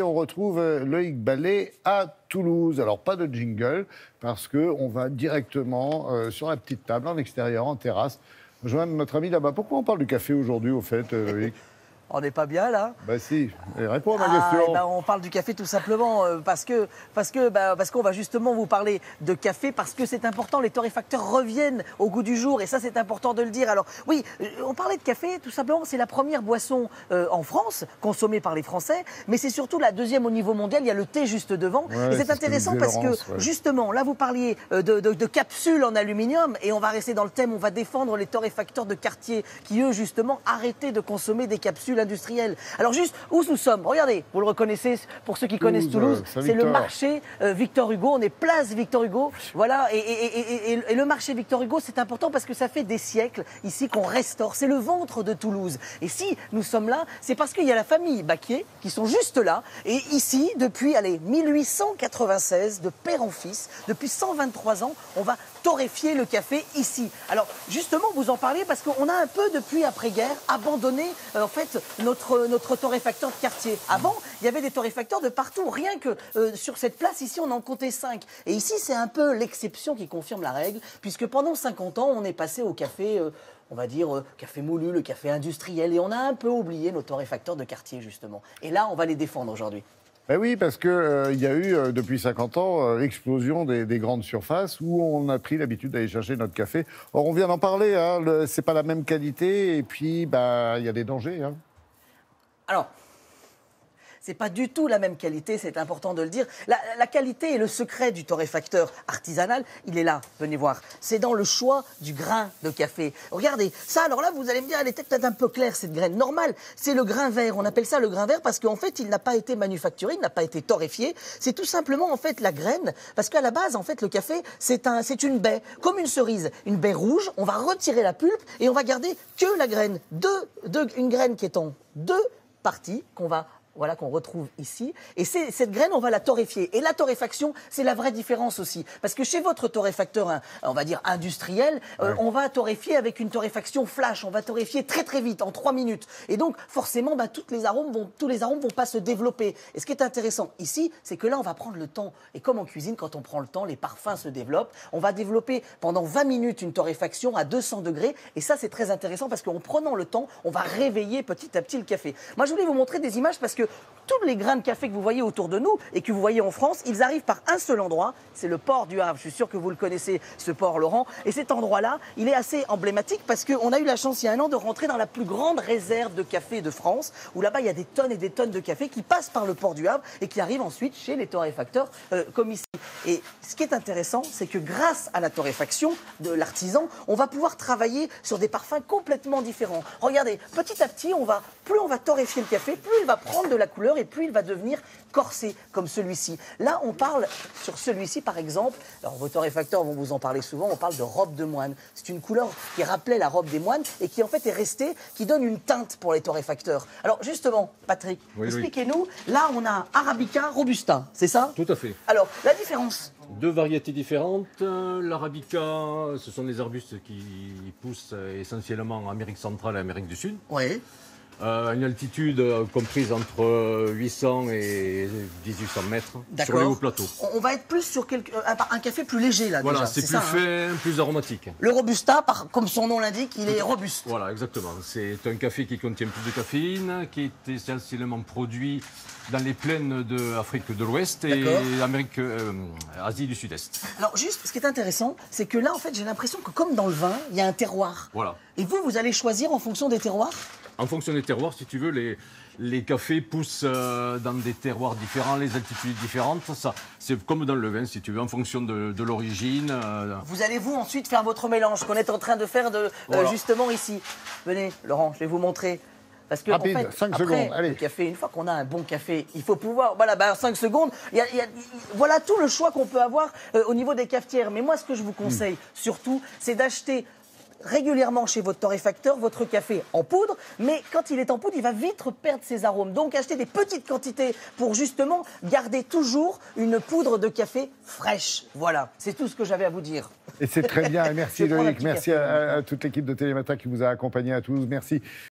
On retrouve Loïc Ballet à Toulouse. Alors, pas de jingle, parce qu'on va directement sur la petite table, en extérieur, en terrasse, rejoindre notre ami là-bas. Pourquoi on parle du café aujourd'hui, au fait, Loïc? On n'est pas bien là? Bah si, réponds à ma question. On parle du café tout simplement parce qu'on va justement vous parler de café parce que c'est important, les torréfacteurs reviennent au goût du jour et ça c'est important de le dire. Alors oui, on parlait de café tout simplement, c'est la première boisson en France consommée par les Français, mais c'est surtout la deuxième au niveau mondial, il y a le thé juste devant. Ouais, et c'est intéressant parce que justement là vous parliez de capsules en aluminium et on va rester dans le thème, on va défendre les torréfacteurs de quartier qui eux justement arrêtaient de consommer des capsules industrielles. Alors juste, où nous sommes? Regardez, vous le reconnaissez pour ceux qui connaissent Toulouse, c'est le marché Victor Hugo, on est place Victor Hugo, voilà, et le marché Victor Hugo c'est important parce que ça fait des siècles ici qu'on restaure, c'est le ventre de Toulouse. Et si nous sommes là, c'est parce qu'il y a la famille Baquier qui sont juste là, et ici, depuis 1896, de père en fils, depuis 123 ans, on va torréfier le café ici. Alors justement, vous en parlez parce qu'on a un peu, depuis après-guerre, abandonné en fait notre torréfacteur de quartier. Avant, il y avait des torréfacteurs de partout. Rien que sur cette place, ici, on en comptait 5. Et ici, c'est un peu l'exception qui confirme la règle, puisque pendant 50 ans, on est passé au café, on va dire, café moulu, le café industriel, et on a un peu oublié nos torréfacteurs de quartier, justement. Et là, on va les défendre aujourd'hui. Ben oui, parce qu'il y a eu, depuis 50 ans, l'explosion des grandes surfaces où on a pris l'habitude d'aller chercher notre café. Or, on vient d'en parler, hein, c'est pas la même qualité, et puis, il y a des dangers. Hein. Alors, c'est pas du tout la même qualité, c'est important de le dire. La qualité et le secret du torréfacteur artisanal, il est là, venez voir. C'est dans le choix du grain de café. Regardez, ça, alors là, vous allez me dire, elle était peut-être un peu claire, cette graine. Normal, c'est le grain vert. On appelle ça le grain vert parce qu'en fait, il n'a pas été manufacturé, il n'a pas été torréfié. C'est tout simplement, en fait, la graine. Parce qu'à la base, en fait, le café, c'est une baie, comme une cerise. Une baie rouge, on va retirer la pulpe et on va garder que la graine. Une graine qui est en deux parties qu'on retrouve ici. Et cette graine, on va la torréfier. Et la torréfaction, c'est la vraie différence aussi. Parce que chez votre torréfacteur, on va dire industriel, on va torréfier avec une torréfaction flash. On va torréfier très très vite, en 3 minutes. Et donc, forcément, tous les arômes vont pas se développer. Et ce qui est intéressant ici, c'est que là, on va prendre le temps. Et comme en cuisine, quand on prend le temps, les parfums se développent. On va développer pendant 20 minutes une torréfaction à 200 degrés. Et ça, c'est très intéressant parce qu'en prenant le temps, on va réveiller petit à petit le café. Moi, je voulais vous montrer des images parce que tous les grains de café que vous voyez autour de nous et que vous voyez en France, ils arrivent par un seul endroit, c'est le port du Havre. Je suis sûr que vous le connaissez, ce port, Laurent. Et cet endroit-là, il est assez emblématique parce qu'on a eu la chance il y a un an de rentrer dans la plus grande réserve de café de France, où là-bas, il y a des tonnes et des tonnes de café qui passent par le port du Havre et qui arrivent ensuite chez les torréfacteurs comme ici. Et ce qui est intéressant, c'est que grâce à la torréfaction de l'artisan, on va pouvoir travailler sur des parfums complètement différents. Regardez, petit à petit, plus on va torréfier le café, plus il va prendre de la couleur et plus il va devenir corsé, comme celui-ci. Là, on parle, sur celui-ci par exemple, alors vos torréfacteurs vont vous en parler souvent, on parle de robe de moine. C'est une couleur qui rappelait la robe des moines et qui en fait est restée, qui donne une teinte pour les torréfacteurs. Alors justement, Patrick, expliquez-nous, là on a Arabica, Robusta, c'est ça? Tout à fait. Alors, la différence? 2 variétés différentes. L'Arabica, ce sont des arbustes qui poussent essentiellement en Amérique centrale et Amérique du Sud. Oui. Une altitude comprise entre 800 et 1800 mètres sur les hauts plateaux. On va être plus sur un café plus léger là. Voilà, déjà. c'est plus fin, plus aromatique. Le Robusta, comme son nom l'indique, il est robuste. Voilà, exactement. C'est un café qui contient plus de caféine, qui est essentiellement produit dans les plaines d'Afrique de l'Ouest et Asie du Sud-Est. Alors juste, ce qui est intéressant, c'est que là, en fait, j'ai l'impression que comme dans le vin, il y a un terroir. Voilà. Et vous allez choisir en fonction des terroirs? En fonction des terroirs, si tu veux, les cafés poussent dans des terroirs différents, les altitudes différentes. Ça, c'est comme dans le vin, si tu veux, en fonction de l'origine. Vous allez ensuite faire votre mélange qu'on est en train de faire justement ici. Venez, Laurent, je vais vous montrer. Parce que rapide, en fait, 5 après, secondes, allez. Le café, une fois qu'on a un bon café, il faut pouvoir... 5 secondes, voilà tout le choix qu'on peut avoir au niveau des cafetières. Mais moi, ce que je vous conseille, surtout, c'est d'acheter régulièrement chez votre torréfacteur votre café en poudre, mais quand il est en poudre, il va vite perdre ses arômes. Donc achetez des petites quantités pour justement garder toujours une poudre de café fraîche. Voilà, c'est tout ce que j'avais à vous dire. Et c'est très bien, merci Loïc, merci à toute l'équipe de Télématin qui vous a accompagné à Toulouse, merci.